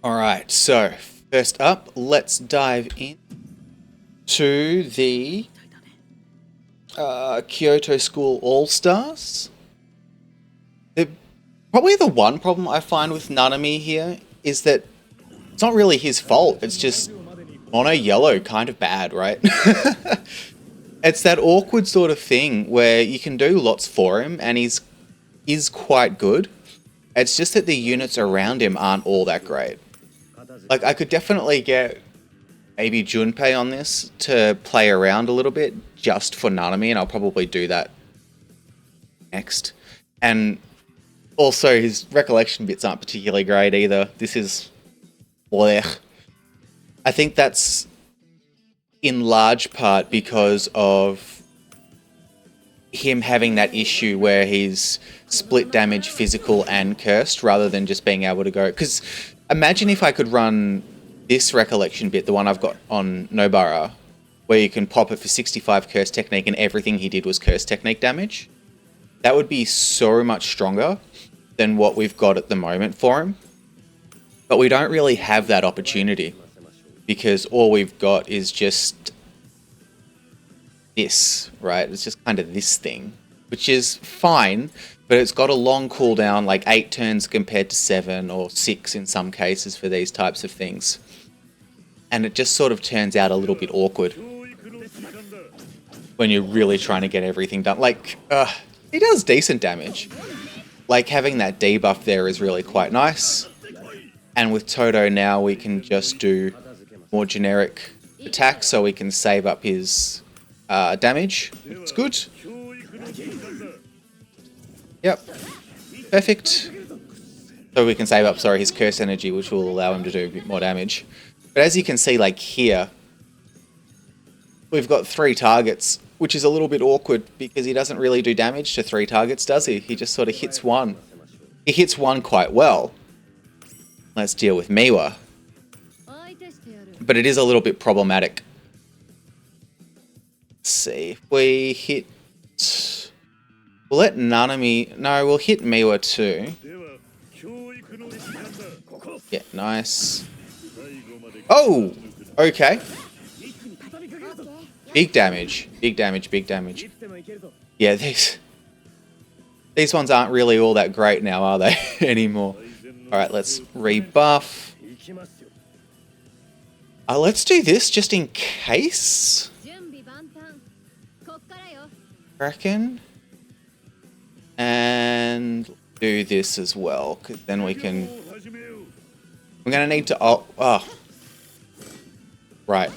Alright, so first up, let's dive in to the Kyoto School All-Stars. Probably the one problem I find with Nanami here is that it's not really his fault, it's just mono yellow kind of bad, right? It's that awkward sort of thing where you can do lots for him and he's quite good. It's just that the units around him aren't all that great. Like, I could definitely get maybe Junpei on this to play around a little bit just for Nanami, and I'll probably do that next. And also, his recollection bits aren't particularly great either. This is blech. I think that's in large part because of him having that issue where he's split damage physical and cursed rather than just being able to go. Because imagine if I could run this recollection bit, the one I've got on Nobara, where you can pop it for 65 curse technique and everything he did was curse technique damage. That would be so much stronger than what we've got at the moment for him. But we don't really have that opportunity because all we've got is just this, right? It's just kind of this thing, which is fine, but it's got a long cooldown, like 8 turns compared to 7 or 6 in some cases for these types of things. And it just sort of turns out a little bit awkward when you're really trying to get everything done. Like, he does decent damage. Like, having that debuff there is really quite nice. And with Toto now, we can just do more generic attacks so we can save up his damage. It's good. Yep. Perfect. So we can save up, sorry, his curse energy, which will allow him to do a bit more damage. But as you can see, like here, we've got 3 targets, which is a little bit awkward because he doesn't really do damage to 3 targets, does he? He just sort of hits one. He hits one quite well. Let's deal with Miwa. But it is a little bit problematic. Let's see. If we hit... We'll let Nanami... No, we'll hit Miwa too. Yeah, nice. Oh! Okay. Big damage. Big damage, big damage. Yeah, these ones aren't really all that great now, are they? Anymore. Alright, let's rebuff. Let's do this just in case. Reckon. And do this as well, because then we can... We're going to need to... Oh. Right.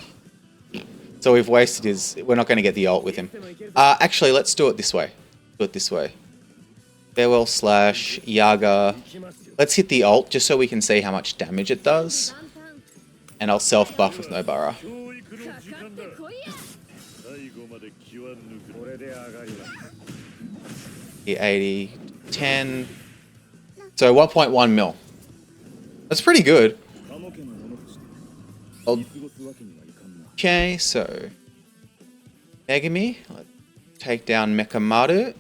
So we've wasted his... We're not going to get the ult with him. Actually, let's do it this way. Do it this way. Farewell slash Yaga. Let's hit the ult just so we can see how much damage it does. And I'll self-buff with Nobara. The 80, 10. So 1.1 mil. That's pretty good. Okay, so Megami. Let's take down Mekamaru.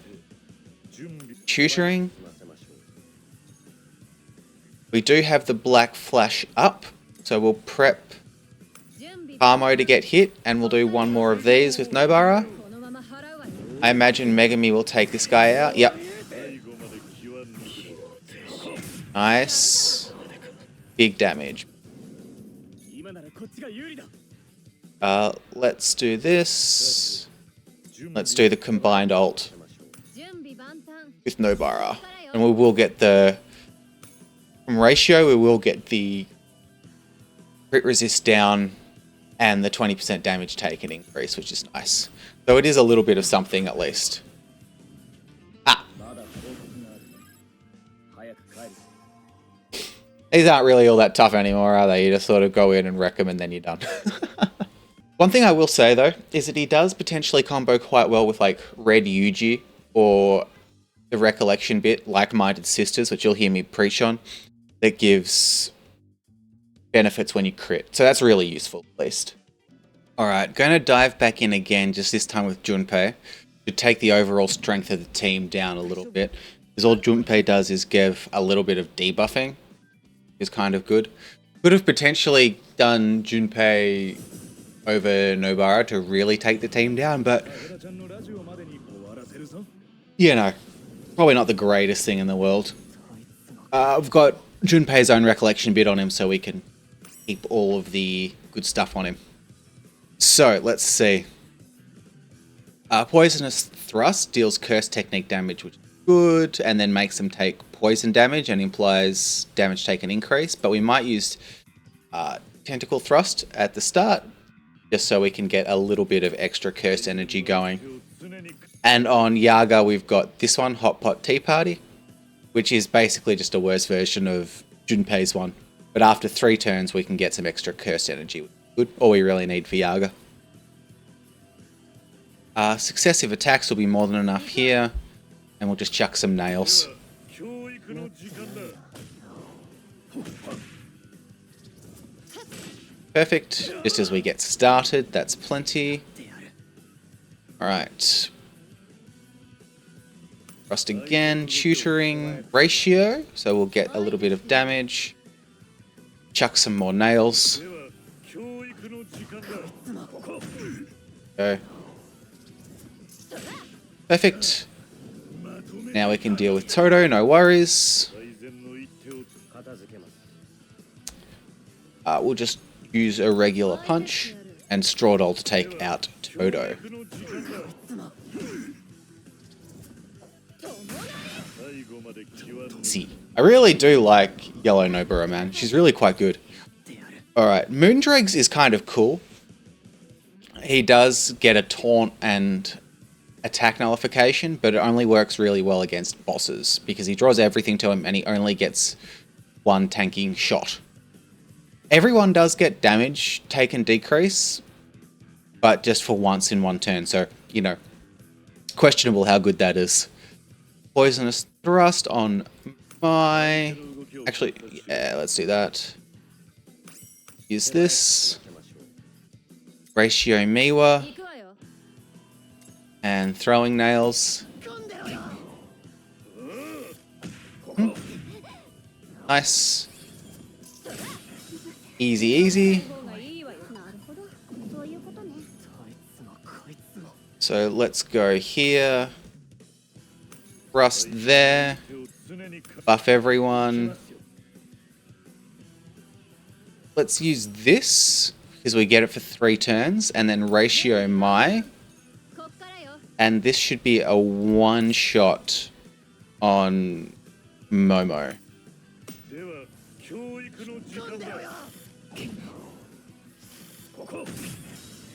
Tutoring. We do have the black flash up, so we'll prep Harmo to get hit, and we'll do one more of these with Nobara. I imagine Megami will take this guy out. Yep. Nice. Big damage. Let's do this. Let's do the combined ult with Nobara. And we will get the... From ratio, we will get the crit resist down and the 20% damage taken increase, which is nice. So it is a little bit of something at least. These aren't really all that tough anymore, are they? You just sort of go in and wreck them and then you're done. One thing I will say though, is that he does potentially combo quite well with like Red Yuji or the Recollection bit, Like-Minded Sisters, which you'll hear me preach on, that gives benefits when you crit. So that's really useful, at least. Alright, going to dive back in again, just this time with Junpei, to take the overall strength of the team down a little bit. Because all Junpei does is give a little bit of debuffing, is kind of good. Could have potentially done Junpei over Nobara to really take the team down, but you know, probably not the greatest thing in the world. I've got Junpei's own recollection bit on him, so we can keep all of the good stuff on him. So let's see. Poisonous Thrust deals curse technique damage, which is good, and then makes them take poison damage and implies damage taken increase. But we might use Tentacle Thrust at the start, just so we can get a little bit of extra cursed energy going. And on Yaga, we've got this one, Hot Pot Tea Party, which is basically just a worse version of Junpei's one. But after 3 turns, we can get some extra cursed energy. Good, all we really need for Yaga. Successive attacks will be more than enough here, and we'll just chuck some nails. Perfect, just as we get started, that's plenty. Alright. Thrust again, tutoring, ratio, so we'll get a little bit of damage. Chuck some more nails. Go. Perfect. Now we can deal with Toto, no worries. We'll just use a regular punch and Straw Doll to take out Toto. See, I really do like Yellow Nobara, man. She's really quite good. Alright, Moondregs is kind of cool. He does get a taunt and attack nullification, but it only works really well against bosses because he draws everything to him and he only gets 1 tanking shot. Everyone does get damage taken decrease, but just for once in 1 turn, so, you know, questionable how good that is. Poisonous Thrust on my... Actually, yeah, let's do that. Use this. Ratio Miwa. And throwing nails. Nice. Easy, easy. So let's go here. Rust there. Buff everyone. Let's use this, because we get it for 3 turns, and then ratio Mai. And this should be a 1-shot on Momo.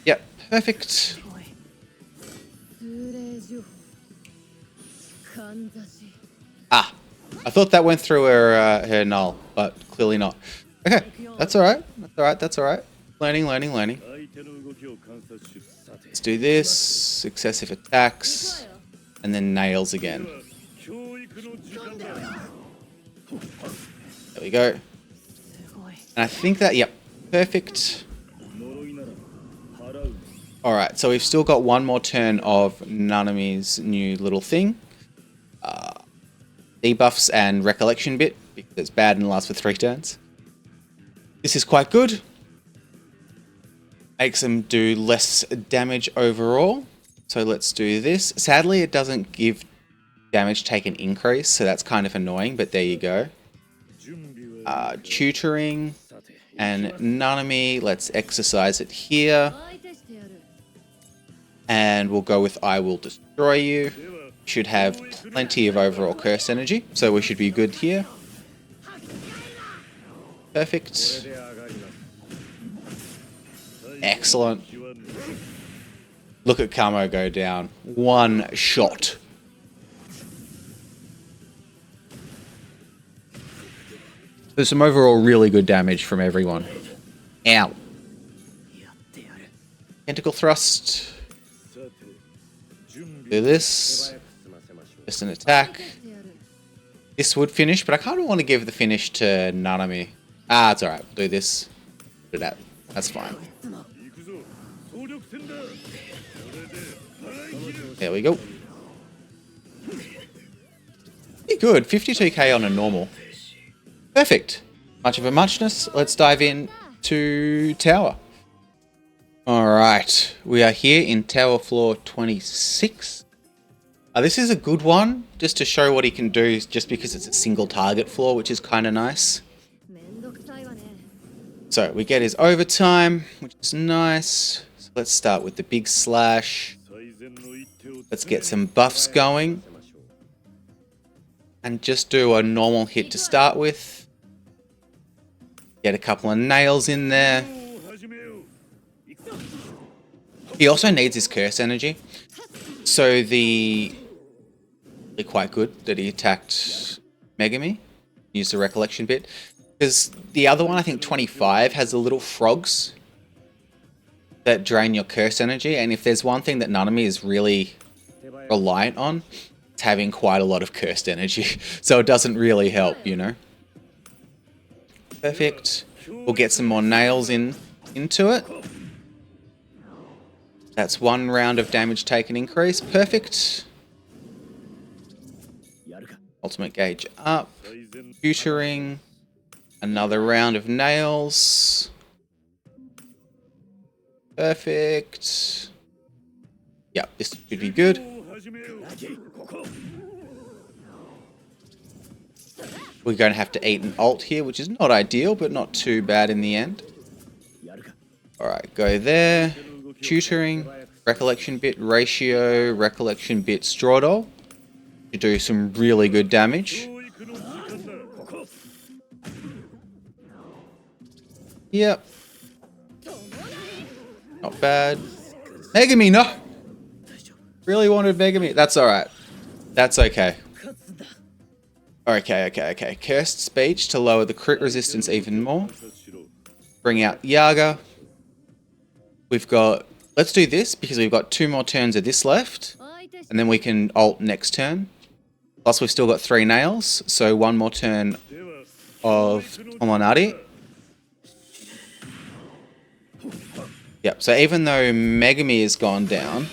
Yep, perfect. Ah, I thought that went through her null, but clearly not. Okay, that's alright. That's alright, that's alright. Learning, learning, learning. Let's do this. Successive attacks. And then nails again. There we go. And I think that, yep, perfect. Alright, so we've still got 1 more turn of Nanami's new little thing. Debuffs and recollection bit, because it's bad and lasts for 3 turns. This is quite good. Makes them do less damage overall. So let's do this. Sadly, it doesn't give damage taken increase, so that's kind of annoying, but there you go. Tutoring and Nanami, let's exercise it here. And we'll go with I Will Destroy You. Should have plenty of overall curse energy, so we should be good here. Perfect. Excellent. Look at Kamo go down. 1 shot. There's some overall really good damage from everyone. Ow. Tentacle Thrust. Do this. Just an attack. This would finish, but I kind of want to give the finish to Nanami. Ah, it's alright. We'll do this. Do that. That's fine. There we go. Pretty good. 52k on a normal. Perfect. much of a muchness. Let's dive in to tower. Alright, we are here in tower floor 26. This is a good one, just to show what he can do, just because it's a single target floor, which is kind of nice. So we get his overtime, which is nice. So let's start with the big slash. Let's get some buffs going. And just do a normal hit to start with. Get a couple of nails in there. He also needs his curse energy. So quite good that he attacked Megami. Used the recollection bit. Because the other one, I think 25, has the little frogs that drain your curse energy. And if there's one thing that Nanami is really reliant on, it's having quite a lot of cursed energy. So it doesn't really help, you know. Perfect. We'll get some more nails into it. That's one round of damage taken increase. Perfect. Ultimate gauge up. Tutoring. Another round of nails. Perfect. Yep, this should be good. We're going to have to eat an ult here, which is not ideal, but not too bad in the end. Alright, go there. Tutoring. Recollection bit ratio. Recollection bit straw doll. To do some really good damage. Yep. Not bad. Megami, no! Really wanted Megami. That's alright. That's okay. Okay. Cursed Speech to lower the crit resistance even more. Bring out Yaga. We've got... Let's do this because we've got 2 more turns of this left. And then we can ult next turn. Plus we've still got 3 nails. So 1 more turn of Tomonari. Yep, so even though Megami has gone down,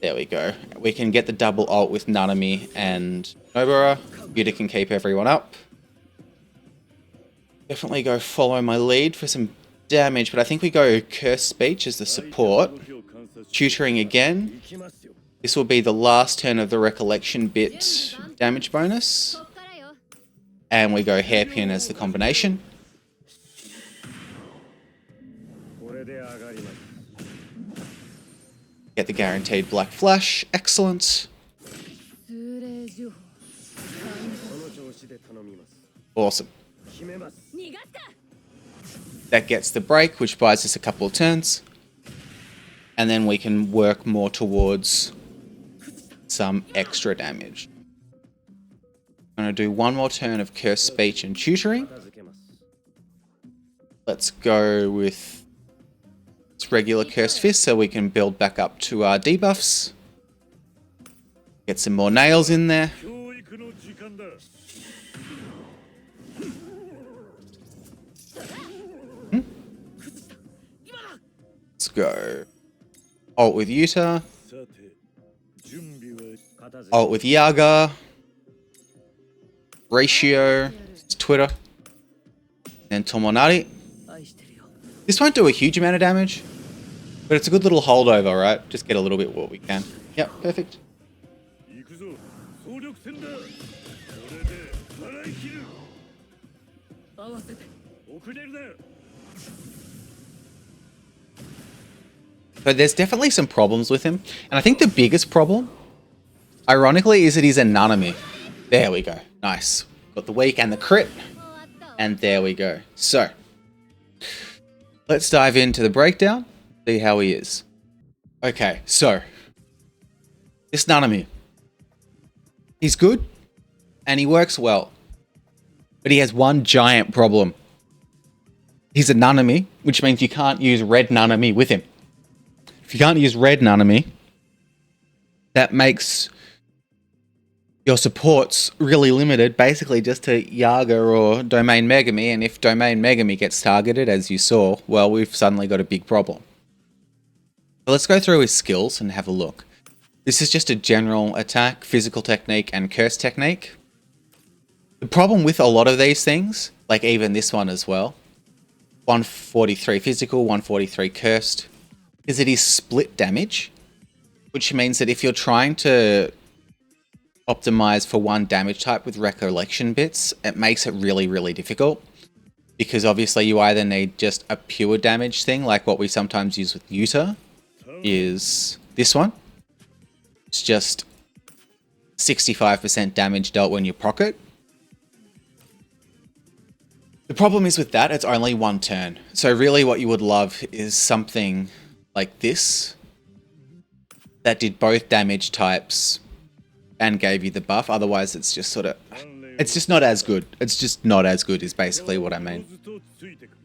there we go. We can get the double ult with Nanami and Nobara. Yuta can keep everyone up. Definitely go follow my lead for some damage, but I think we go Curse Speech as the support. Tutoring again. This will be the last turn of the Recollection bit damage bonus. And we go Hairpin as the combination. Get the guaranteed Black Flash. Excellent. Awesome. That gets the break, which buys us a couple of turns. And then we can work more towards some extra damage. I'm going to do 1 more turn of Curse Speech and Tutoring. Let's go with regular Cursed Fist so we can build back up to our debuffs. Get some more nails in there. Let's go. Ult with Yuta. Ult with Yaga. Ratio. It's Twitter. And Tomonari. This won't do a huge amount of damage, but it's a good little holdover, right? Just get a little bit what we can. Yep, perfect. But there's definitely some problems with him. And I think the biggest problem, ironically, is that he's a Nanami. There we go. Nice. Got the weak and the crit. And there we go. So, let's dive into the breakdown. See how he is. Okay, so. This Nanami. He's good. And he works well. But he has one giant problem. He's a Nanami, which means you can't use red Nanami with him. If you can't use red Nanami, that makes your supports really limited, basically just to Yaga or Domain Megami, and if Domain Megami gets targeted, as you saw, well, we've suddenly got a big problem. So let's go through his skills and have a look. This is just a general attack, physical technique, and curse technique. The problem with a lot of these things, like even this one as well, 143 physical, 143 cursed, is it is split damage, which means that if you're trying to optimize for one damage type with recollection bits, it makes it really, really difficult. Because obviously you either need just a pure damage thing, like what we sometimes use with Yuta, is this one. It's just 65% damage dealt when you proc it. The problem is with that, it's only one turn. So really what you would love is something like this that did both damage types and gave you the buff. Otherwise it's just sort of... it's just not as good. It's just not as good is basically what I mean.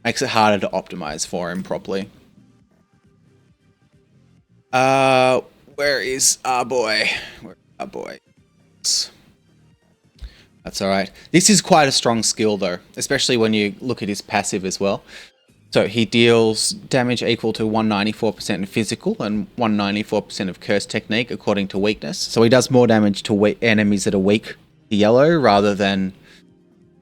Makes it harder to optimize for him properly. Where is our boy? Where's our boy? That's alright. This is quite a strong skill though, especially when you look at his passive as well. So he deals damage equal to 194% of physical and 194% of curse technique according to weakness. So he does more damage to enemies that are weak to yellow rather than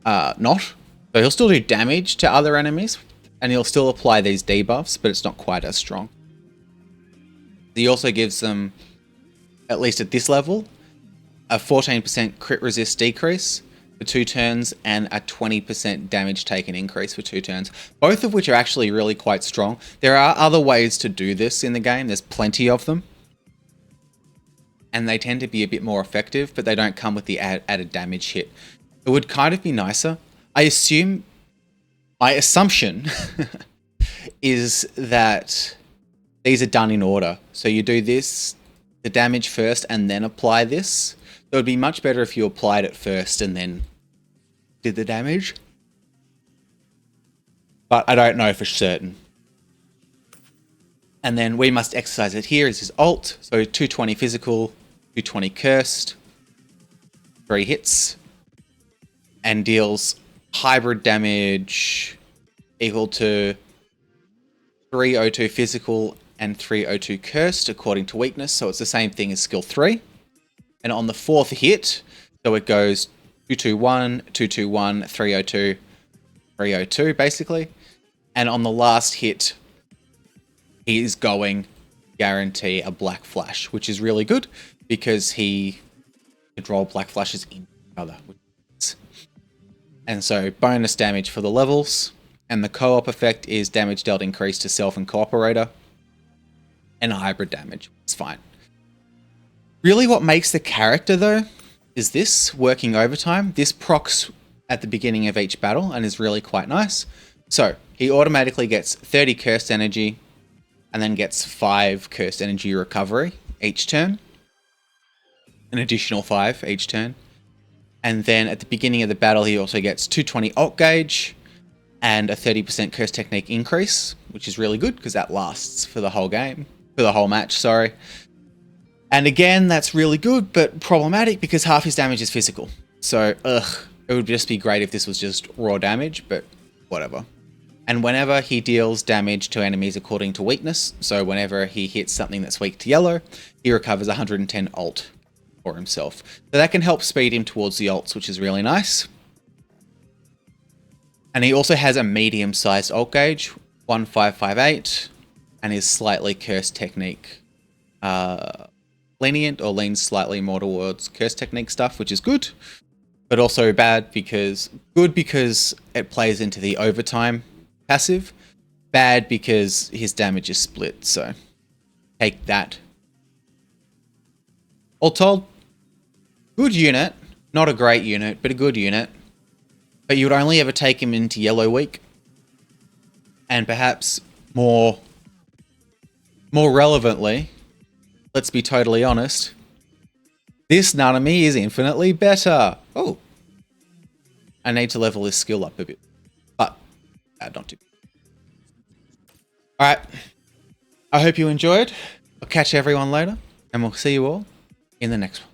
not. So he'll still do damage to other enemies and he'll still apply these debuffs, but it's not quite as strong. He also gives them, at least at this level, a 14% crit resist decrease for 2 turns and a 20% damage taken increase for 2 turns, both of which are actually really quite strong. There are other ways to do this in the game. There's plenty of them. And they tend to be a bit more effective, but they don't come with the added damage hit. It would kind of be nicer. My assumption is that these are done in order. So you do this, the damage first, and then apply this. It would be much better if you applied it first and then did the damage. But I don't know for certain. And then we must exercise it here is his ult. So 220 physical, 220 cursed, 3 hits, and deals hybrid damage equal to 302 physical and 302 cursed according to weakness. So it's the same thing as skill 3. And on the 4th hit, so it goes 221, 221, 302, 302 basically. And on the last hit, he is going guarantee a black flash, which is really good because he could roll black flashes in other. And so bonus damage for the levels. And the co-op effect is damage dealt increased to self and cooperator. And hybrid damage. It's fine. Really what makes the character though is this working overtime. This procs at the beginning of each battle and is really quite nice. So he automatically gets 30 cursed energy and then gets 5 cursed energy recovery each turn. An additional 5 each turn. And then at the beginning of the battle he also gets 220 ult gauge and a 30% curse technique increase, which is really good because that lasts for the whole game. For the whole match, sorry. And again, that's really good, but problematic because half his damage is physical. So, it would just be great if this was just raw damage, but whatever. And whenever he deals damage to enemies according to weakness, so whenever he hits something that's weak to yellow, he recovers 110 ult for himself. So that can help speed him towards the ults, which is really nice. And he also has a medium-sized ult gauge, 1558, and his slightly cursed technique lenient or leans slightly more towards curse technique stuff, which is good, but also bad because it plays into the overtime passive, bad because his damage is split. So take that. All told, good unit, not a great unit, but a good unit. But you would only ever take him into yellow week, and perhaps more relevantly, let's be totally honest, this Nanami is infinitely better. Oh, I need to level this skill up a bit, but not too. All right, I hope you enjoyed. I'll catch everyone later, and we'll see you all in the next one.